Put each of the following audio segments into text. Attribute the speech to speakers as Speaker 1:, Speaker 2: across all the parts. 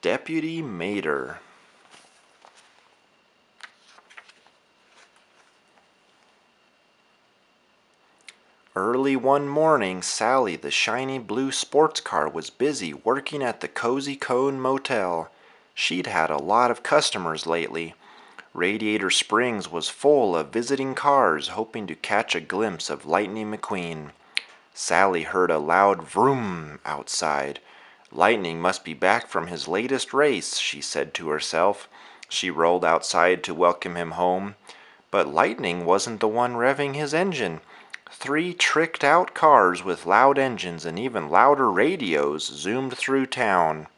Speaker 1: Deputy Mater. Early one morning, Sally, the shiny blue sports car, was busy working at the Cozy Cone Motel. She'd had a lot of customers lately. Radiator Springs was full of visiting cars hoping to catch a glimpse of Lightning McQueen. Sally heard a loud vroom outside. Lightning must be back from his latest race, she said to herself. She rolled outside to welcome him home. But Lightning wasn't the one revving his engine. 3 tricked-out cars with loud engines and even louder radios zoomed through town.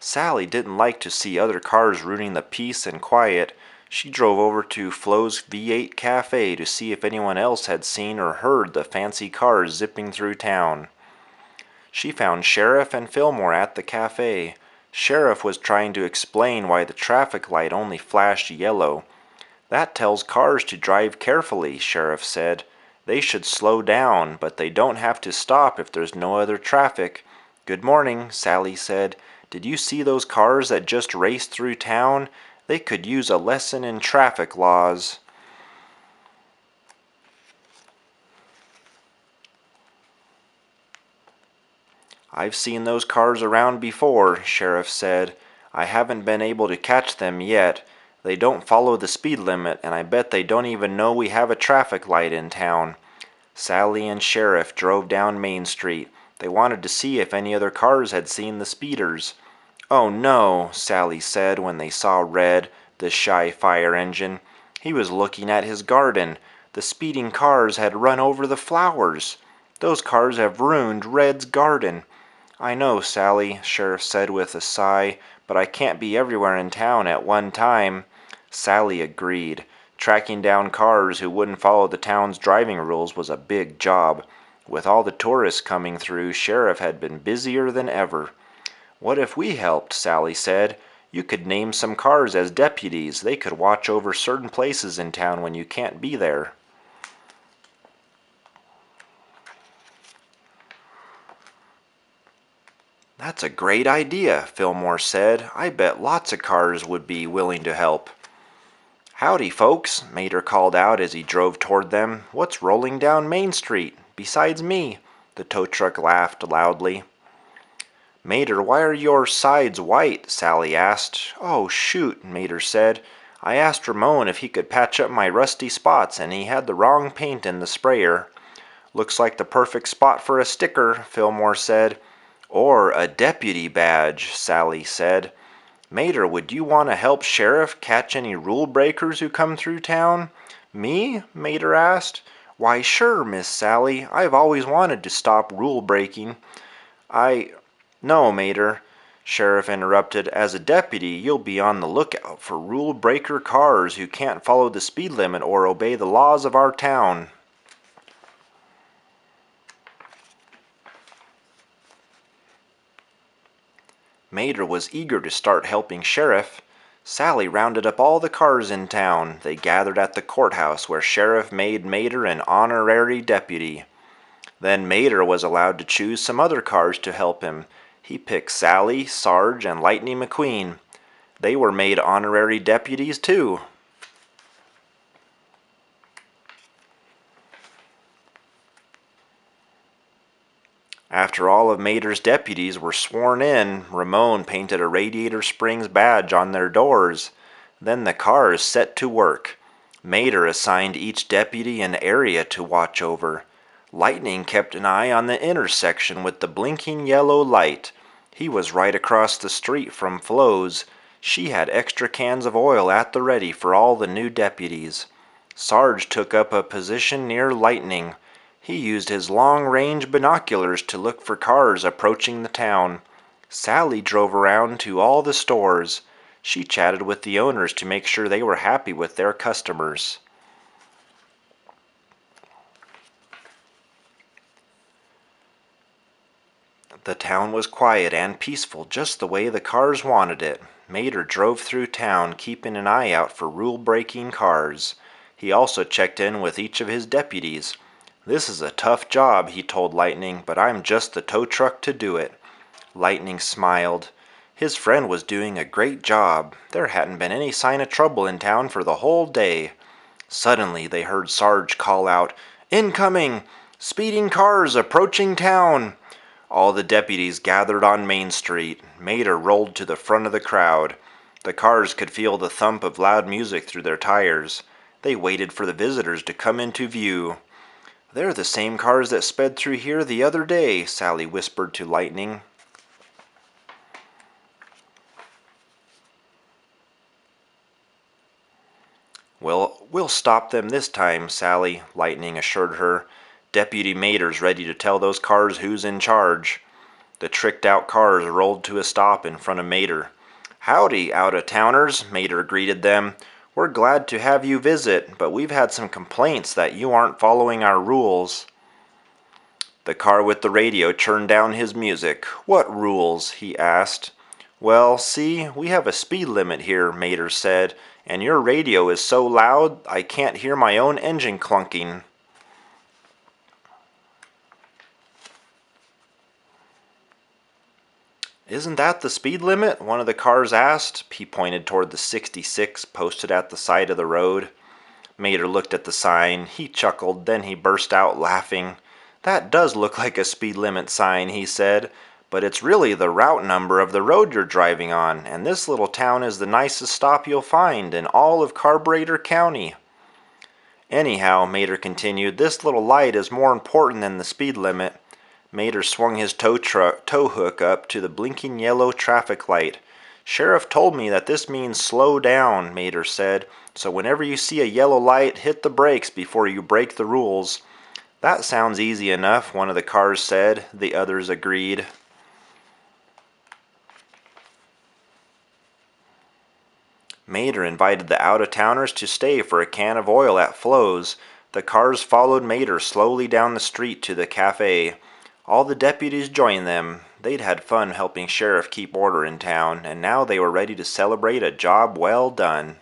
Speaker 1: Sally didn't like to see other cars ruining the peace and quiet. She drove over to Flo's V8 Cafe to see if anyone else had seen or heard the fancy cars zipping through town. She found Sheriff and Fillmore at the cafe. Sheriff was trying to explain why the traffic light only flashed yellow. "That tells cars to drive carefully," Sheriff said. "They should slow down, but they don't have to stop if there's no other traffic." "Good morning," Sally said. "Did you see those cars that just raced through town? They could use a lesson in traffic laws." "I've seen those cars around before," Sheriff said. "I haven't been able to catch them yet. They don't follow the speed limit, and I bet they don't even know we have a traffic light in town." Sally and Sheriff drove down Main Street. They wanted to see if any other cars had seen the speeders. "Oh no," Sally said when they saw Red, the shy fire engine. He was looking at his garden. The speeding cars had run over the flowers. "Those cars have ruined Red's garden." "I know, Sally," Sheriff said with a sigh, "but I can't be everywhere in town at one time." Sally agreed. Tracking down cars who wouldn't follow the town's driving rules was a big job. With all the tourists coming through, Sheriff had been busier than ever. "What if we helped?" Sally said. "You could name some cars as deputies. They could watch over certain places in town when you can't be there." "That's a great idea," Fillmore said. "I bet lots of cars would be willing to help." "Howdy, folks," Mater called out as he drove toward them. "What's rolling down Main Street? Besides me?" The tow truck laughed loudly. "Mater, why are your sides white?" Sally asked. "Oh, shoot," Mater said. "I asked Ramon if he could patch up my rusty spots, and he had the wrong paint in the sprayer." "Looks like the perfect spot for a sticker," Fillmore said. "Or a deputy badge," Sally said. "Mater, would you want to help Sheriff catch any rule breakers who come through town?" "Me?" Mater asked. "Why, sure, Miss Sally. I've always wanted to stop rule breaking." "No, Mater," Sheriff interrupted. "As a deputy, you'll be on the lookout for rule breaker cars who can't follow the speed limit or obey the laws of our town." Mater was eager to start helping Sheriff. Sally rounded up all the cars in town. They gathered at the courthouse where Sheriff made Mater an honorary deputy. Then Mater was allowed to choose some other cars to help him. He picked Sally, Sarge, and Lightning McQueen. They were made honorary deputies too. After all of Mater's deputies were sworn in, Ramon painted a Radiator Springs badge on their doors. Then the cars set to work. Mater assigned each deputy an area to watch over. Lightning kept an eye on the intersection with the blinking yellow light. He was right across the street from Flo's. She had extra cans of oil at the ready for all the new deputies. Sarge took up a position near Lightning. He used his long-range binoculars to look for cars approaching the town. Sally drove around to all the stores. She chatted with the owners to make sure they were happy with their customers. The town was quiet and peaceful, just the way the cars wanted it. Mater drove through town, keeping an eye out for rule-breaking cars. He also checked in with each of his deputies. "This is a tough job," he told Lightning, "but I'm just the tow truck to do it." Lightning smiled. His friend was doing a great job. There hadn't been any sign of trouble in town for the whole day. Suddenly they heard Sarge call out, "Incoming! Speeding cars approaching town!" All the deputies gathered on Main Street. Mater rolled to the front of the crowd. The cars could feel the thump of loud music through their tires. They waited for the visitors to come into view. "They're the same cars that sped through here the other day," Sally whispered to Lightning. "Well, we'll stop them this time, Sally," Lightning assured her. "Deputy Mater's ready to tell those cars who's in charge." The tricked-out cars rolled to a stop in front of Mater. "Howdy, out-of-towners," Mater greeted them. "We're glad to have you visit, but we've had some complaints that you aren't following our rules." The car with the radio turned down his music. "What rules?" he asked. "Well, see, we have a speed limit here," Mater said, "and your radio is so loud I can't hear my own engine clunking." "Isn't that the speed limit?" one of the cars asked. He pointed toward the 66 posted at the side of the road. Mater looked at the sign. He chuckled, then he burst out laughing. "That does look like a speed limit sign," he said, "but it's really the route number of the road you're driving on, and this little town is the nicest stop you'll find in all of Carburetor County." "Anyhow," Mater continued, "this little light is more important than the speed limit." Mater swung his tow hook up to the blinking yellow traffic light. "Sheriff told me that this means slow down," Mater said, "so whenever you see a yellow light, hit the brakes before you break the rules." "That sounds easy enough," one of the cars said. The others agreed. Mater invited the out-of-towners to stay for a can of oil at Flo's. The cars followed Mater slowly down the street to the cafe. All the deputies joined them. They'd had fun helping Sheriff keep order in town, and now they were ready to celebrate a job well done.